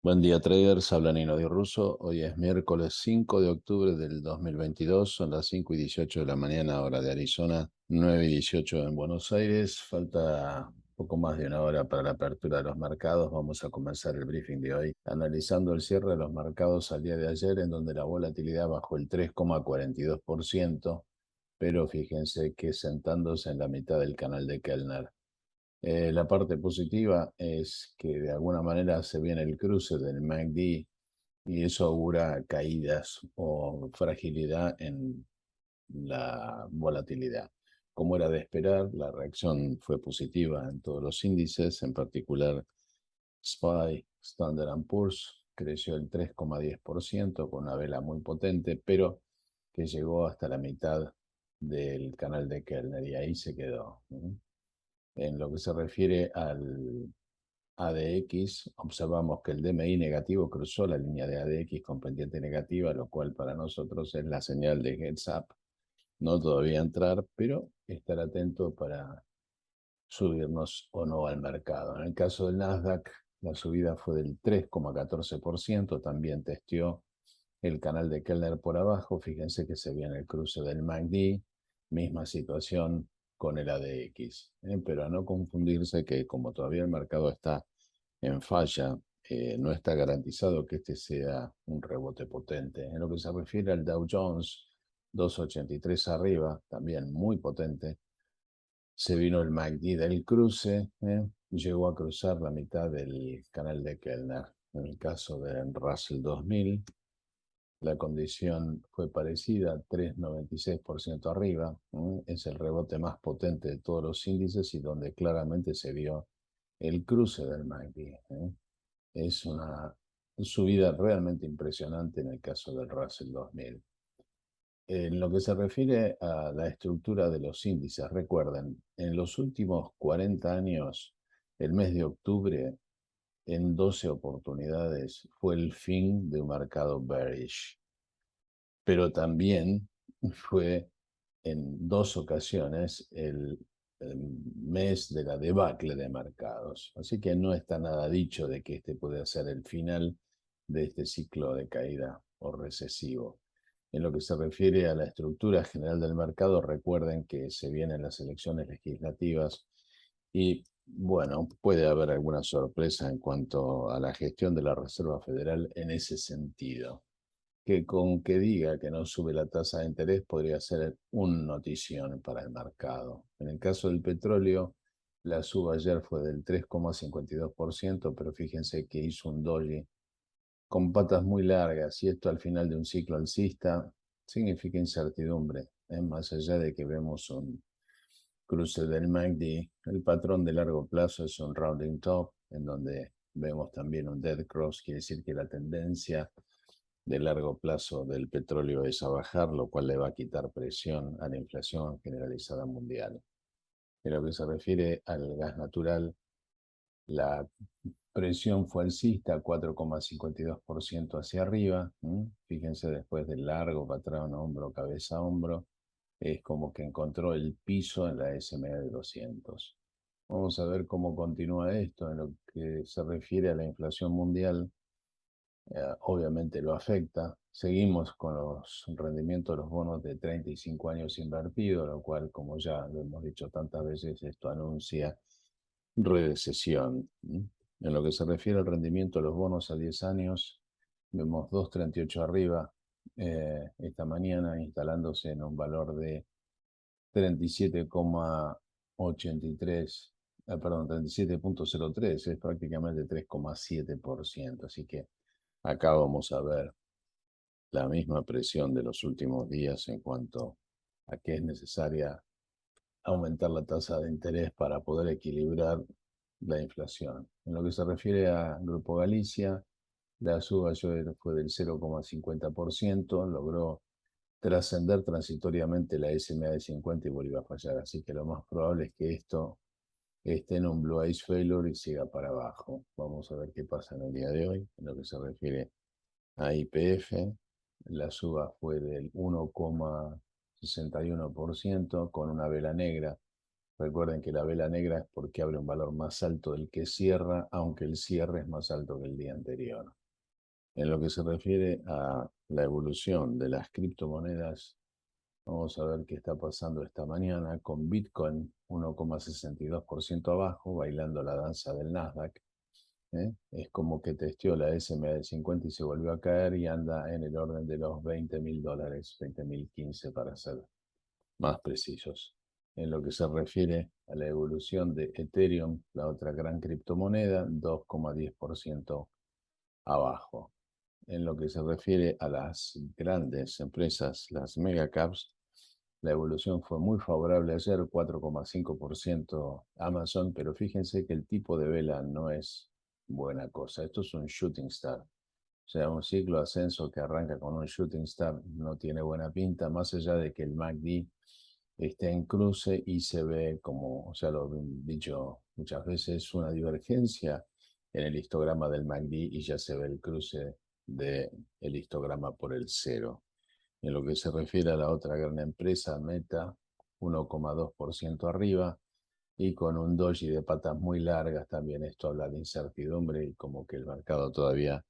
Buen día, traders. Habla Nino Di Russo. Hoy es miércoles 5 de octubre del 2022. Son las 5:18 de la mañana, hora de Arizona, 9:18 en Buenos Aires. Falta poco más de una hora para la apertura de los mercados. Vamos a comenzar el briefing de hoy analizando el cierre de los mercados al día de ayer, en donde la volatilidad bajó el 3,42%, pero fíjense que sentándose en la mitad del canal de Kellner. La parte positiva es que de alguna manera se viene el cruce del MACD y eso augura caídas o fragilidad en la volatilidad. Como era de esperar, la reacción fue positiva en todos los índices, en particular SPY, Standard Poor's, creció el 3,10% con una vela muy potente, pero que llegó hasta la mitad del canal de Kellner y ahí se quedó. En lo que se refiere al ADX, observamos que el DMI negativo cruzó la línea de ADX con pendiente negativa, lo cual para nosotros es la señal de heads up. No todavía entrar, pero estar atento para subirnos o no al mercado. En el caso del Nasdaq, la subida fue del 3,14%, también testeó el canal de Kellner por abajo. Fíjense que se viene el cruce del MACD, misma situación con el ADX, pero a no confundirse que como todavía el mercado está en falla, no está garantizado que este sea un rebote potente. En lo que se refiere al Dow Jones, 283 arriba, también muy potente. Se vino el MACD del cruce, llegó a cruzar la mitad del canal de Kellner. En el caso del Russell 2000, la condición fue parecida, 3,96% arriba. Es el rebote más potente de todos los índices y donde claramente se vio el cruce del MACD. Es una subida realmente impresionante en el caso del Russell 2000. En lo que se refiere a la estructura de los índices, recuerden, en los últimos 40 años, el mes de octubre, en 12 oportunidades, fue el fin de un mercado bearish, pero también fue en dos ocasiones el mes de la debacle de mercados. Así que no está nada dicho de que este puede ser el final de este ciclo de caída o recesivo. En lo que se refiere a la estructura general del mercado, recuerden que se vienen las elecciones legislativas y, bueno, puede haber alguna sorpresa en cuanto a la gestión de la Reserva Federal en ese sentido, que con que diga que no sube la tasa de interés podría ser un notición para el mercado. En el caso del petróleo, la suba ayer fue del 3,52%, pero fíjense que hizo un doji con patas muy largas y esto al final de un ciclo alcista significa incertidumbre. Más allá de que vemos un cruce del MACD, el patrón de largo plazo es un rounding top, en donde vemos también un dead cross, quiere decir que la tendencia de largo plazo del petróleo es a bajar, lo cual le va a quitar presión a la inflación generalizada mundial. En lo que se refiere al gas natural, la presión fue alcista, 4,52% hacia arriba. Fíjense, después del largo patrón hombro, cabeza, hombro, es como que encontró el piso en la SMA de 200. Vamos a ver cómo continúa esto en lo que se refiere a la inflación mundial. Obviamente lo afecta. Seguimos con los rendimientos de los bonos de 35 años invertidos, lo cual, como ya lo hemos dicho tantas veces, esto anuncia recesión. En lo que se refiere al rendimiento de los bonos a 10 años, vemos 2,38 arriba esta mañana, instalándose en un valor de 37,83, perdón, 37,03, es prácticamente 3,7%. Así que acá vamos a ver la misma presión de los últimos días en cuanto a que es necesaria aumentar la tasa de interés para poder equilibrar la inflación. En lo que se refiere a Grupo Galicia, la suba ayer fue del 0,50%, logró trascender transitoriamente la SMA de 50 y volvió a fallar, así que lo más probable es que esto esté en un Blue Ice Failure y siga para abajo. Vamos a ver qué pasa en el día de hoy. En lo que se refiere a YPF, la suba fue del 1,61% con una vela negra Recuerden que la vela negra es porque abre un valor más alto del que cierra, aunque el cierre es más alto que el día anterior. En lo que se refiere a la evolución de las criptomonedas, vamos a ver qué está pasando esta mañana con Bitcoin 1,62% abajo, bailando la danza del Nasdaq. Es como que testeó la SMA de 50 y se volvió a caer y anda en el orden de los $20.000, 20.015 para ser más precisos. En lo que se refiere a la evolución de Ethereum, la otra gran criptomoneda, 2,10% abajo. En lo que se refiere a las grandes empresas, las megacaps, la evolución fue muy favorable ayer, 4,5% Amazon, pero fíjense que el tipo de vela no es buena cosa. Esto es un shooting star. O sea, un ciclo de ascenso que arranca con un shooting star no tiene buena pinta, más allá de que el MACD esté en cruce y se ve como, o sea, lo he dicho muchas veces, una divergencia en el histograma del MACD y ya se ve el cruce del histograma por el cero. En lo que se refiere a la otra gran empresa, Meta, 1,2% arriba y con un doji de patas muy largas también. Esto habla de incertidumbre y como que el mercado todavía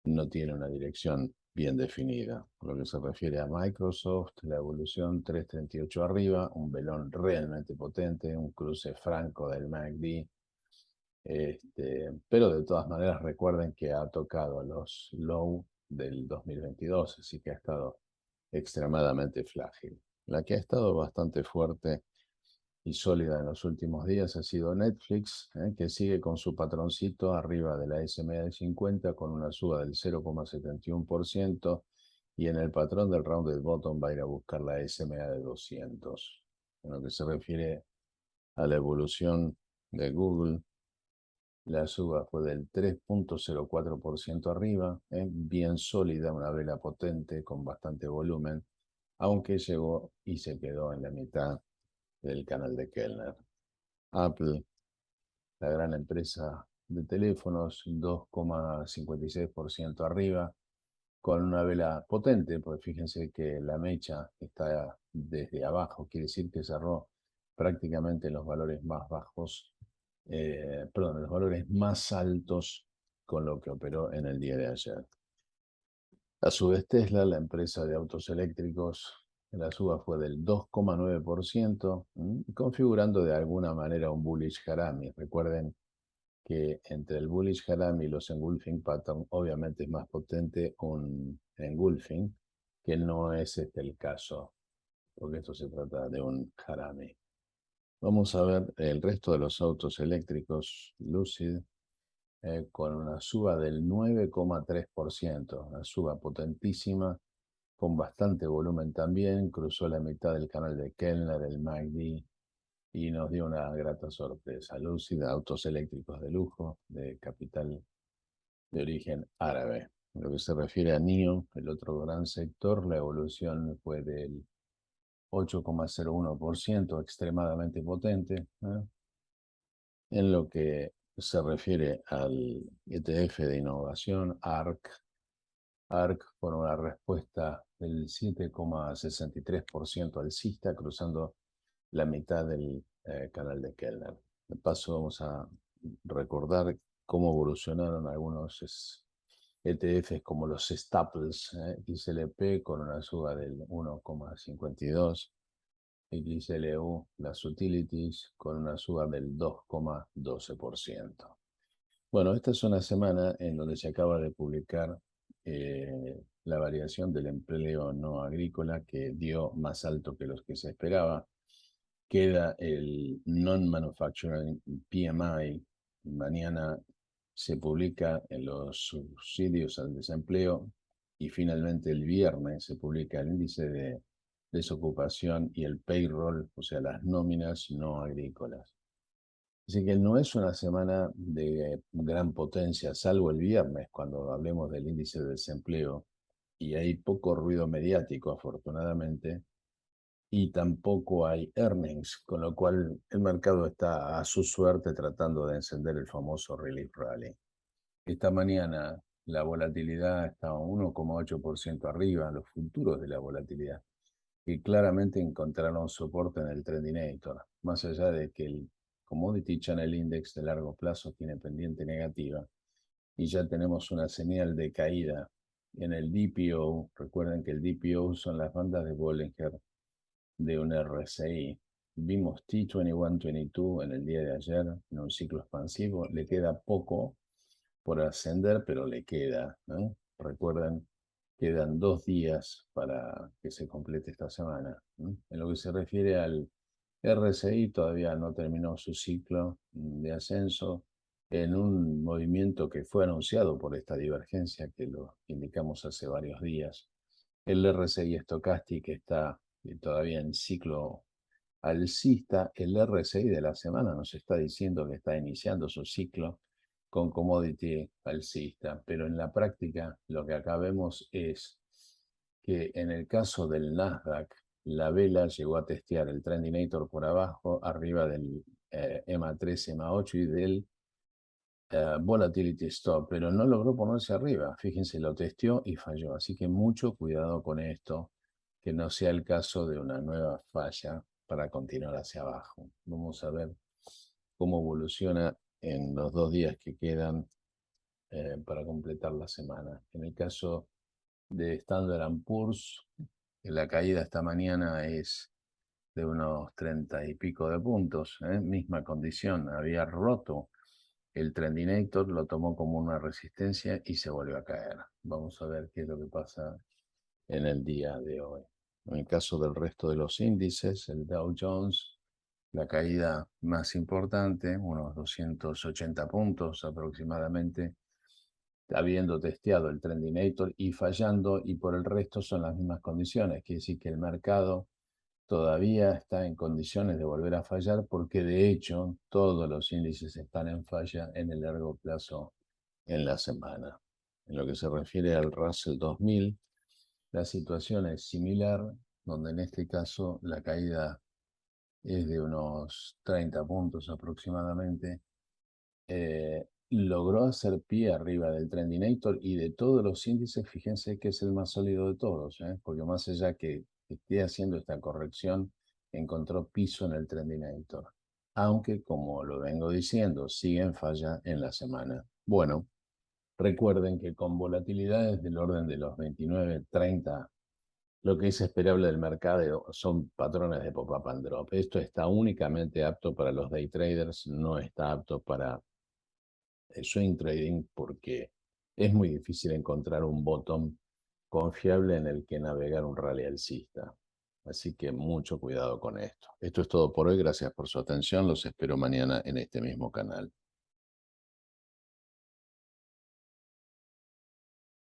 no tiene una dirección bien definida. Por lo que se refiere a Microsoft, la evolución 3,38 arriba, un velón realmente potente, un cruce franco del MACD. Pero de todas maneras recuerden que ha tocado los low del 2022, así que ha estado extremadamente frágil. La que ha estado bastante fuerte y sólida en los últimos días ha sido Netflix, que sigue con su patroncito arriba de la SMA de 50 con una suba del 0,71% y en el patrón del rounded bottom va a ir a buscar la SMA de 200. En lo que se refiere a la evolución de Google, la suba fue del 3,04% arriba, bien sólida, una vela potente con bastante volumen, aunque llegó y se quedó en la mitad del canal de Kellner. Apple, la gran empresa de teléfonos, 2,56% arriba, con una vela potente, porque fíjense que la mecha está desde abajo, quiere decir que cerró prácticamente en los valores más bajos, perdón, en los valores más altos con lo que operó en el día de ayer. A su vez, Tesla, la empresa de autos eléctricos, la suba fue del 2,9%, configurando de alguna manera un bullish harami. Recuerden que entre el bullish harami y los engulfing pattern, obviamente es más potente un engulfing, que no es este el caso, porque esto se trata de un harami. Vamos a ver el resto de los autos eléctricos Lucid, con una suba del 9,3%, una suba potentísima, con bastante volumen también, cruzó la mitad del canal de Kellner, el MACD, y nos dio una grata sorpresa. Lucid, autos eléctricos de lujo, de capital de origen árabe. En lo que se refiere a NIO, el otro gran sector, la evolución fue del 8,01%, extremadamente potente. En lo que se refiere al ETF de innovación, ARC con una respuesta del 7,63% alcista, cruzando la mitad del canal de Kellner. De paso, vamos a recordar cómo evolucionaron algunos ETFs como los Staples, XLP con una suba del 1,52%, XLU, las Utilities, con una suba del 2,12%. Bueno, esta es una semana en donde se acaba de publicar la variación del empleo no agrícola, que dio más alto que los que se esperaba. Queda el Non-Manufacturing PMI. Mañana se publica en los subsidios al desempleo y finalmente el viernes se publica el índice de desocupación y el payroll, o sea, las nóminas no agrícolas. Así que no es una semana de gran potencia, salvo el viernes, cuando hablemos del índice de desempleo, y hay poco ruido mediático, afortunadamente, y tampoco hay earnings, con lo cual el mercado está a su suerte tratando de encender el famoso relief rally. Esta mañana la volatilidad está a 1,8% arriba, los futuros de la volatilidad, que claramente encontraron soporte en el Trendinator, más allá de que el Commodity Channel Index de largo plazo tiene pendiente negativa y ya tenemos una señal de caída en el DPO. Recuerden que el DPO son las bandas de Bollinger de un RSI. Vimos T2122 en el día de ayer en un ciclo expansivo. Le queda poco por ascender, pero le queda, ¿no? Recuerden, quedan 2 días para que se complete esta semana, ¿no? En lo que se refiere al RSI, todavía no terminó su ciclo de ascenso en un movimiento que fue anunciado por esta divergencia que lo indicamos hace varios días. El RSI Stochastic está todavía en ciclo alcista. El RSI de la semana nos está diciendo que está iniciando su ciclo con commodity alcista, pero en la práctica lo que acá vemos es que en el caso del Nasdaq, la vela llegó a testear el Trendinator por abajo, arriba del EMA3, EMA8 y del Volatility Stop, pero no logró ponerse arriba. Fíjense, lo testeó y falló. Así que mucho cuidado con esto, que no sea el caso de una nueva falla para continuar hacia abajo. Vamos a ver cómo evoluciona en los 2 días que quedan para completar la semana. En el caso de Standard Poor's, la caída esta mañana es de unos 30 y pico de puntos, misma condición, había roto el Trendinator, lo tomó como una resistencia y se volvió a caer. Vamos a ver qué es lo que pasa en el día de hoy. En el caso del resto de los índices, el Dow Jones, la caída más importante, unos 280 puntos aproximadamente, habiendo testeado el Trendinator y fallando, y por el resto son las mismas condiciones. Quiere decir que el mercado todavía está en condiciones de volver a fallar, porque de hecho todos los índices están en falla en el largo plazo en la semana. En lo que se refiere al Russell 2000, la situación es similar, donde en este caso la caída es de unos 30 puntos aproximadamente. Logró hacer pie arriba del Trendinator y de todos los índices, fíjense que es el más sólido de todos, porque más allá que esté haciendo esta corrección, encontró piso en el Trendinator. Aunque, como lo vengo diciendo, sigue en falla en la semana. Bueno, recuerden que con volatilidades del orden de los 29, 30, lo que es esperable del mercado son patrones de pop-up and drop. Esto está únicamente apto para los day traders, no está apto para swing trading, porque es muy difícil encontrar un bottom confiable en el que navegar un rally alcista. Así que mucho cuidado con esto. Esto es todo por hoy. Gracias por su atención. Los espero mañana en este mismo canal.